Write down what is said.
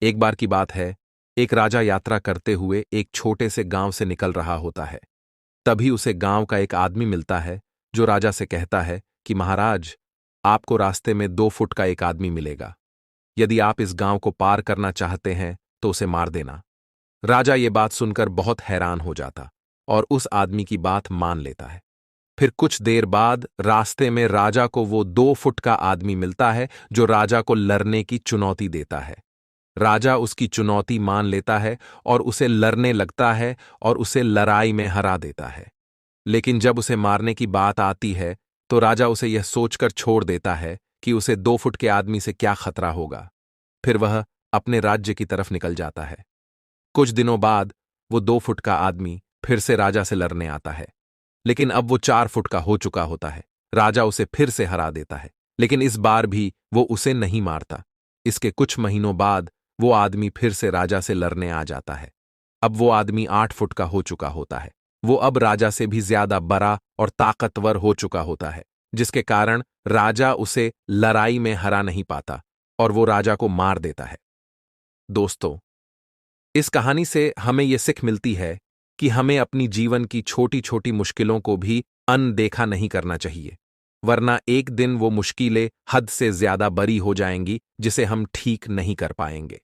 एक बार की बात है, एक राजा यात्रा करते हुए एक छोटे से गांव से निकल रहा होता है। तभी उसे गांव का एक आदमी मिलता है, जो राजा से कहता है कि महाराज, आपको रास्ते में 2 फुट का एक आदमी मिलेगा। यदि आप इस गांव को पार करना चाहते हैं तो उसे मार देना। राजा ये बात सुनकर बहुत हैरान हो जाता और उस आदमी की बात मान लेता है। फिर कुछ देर बाद रास्ते में राजा को वो 2 फुट का आदमी मिलता है, जो राजा को लड़ने की चुनौती देता है। राजा उसकी चुनौती मान लेता है और उसे लड़ने लगता है और उसे लड़ाई में हरा देता है। लेकिन जब उसे मारने की बात आती है तो राजा उसे यह सोचकर छोड़ देता है कि उसे 2 फुट के आदमी से क्या खतरा होगा। फिर वह अपने राज्य की तरफ निकल जाता है। कुछ दिनों बाद वो 2 फुट का आदमी फिर से राजा से लड़ने आता है, लेकिन अब वो 4 फुट का हो चुका होता है। राजा उसे फिर से हरा देता है, लेकिन इस बार भी वो उसे नहीं मारता। इसके कुछ महीनों बाद वो आदमी फिर से राजा से लड़ने आ जाता है। अब वो आदमी 8 फुट का हो चुका होता है। वो अब राजा से भी ज्यादा बड़ा और ताकतवर हो चुका होता है, जिसके कारण राजा उसे लड़ाई में हरा नहीं पाता और वो राजा को मार देता है। दोस्तों, इस कहानी से हमें यह सिख मिलती है कि हमें अपनी जीवन की छोटी छोटी मुश्किलों को भी अनदेखा नहीं करना चाहिए, वरना एक दिन वो मुश्किलें हद से ज्यादा बड़ी हो जाएंगी, जिसे हम ठीक नहीं कर पाएंगे।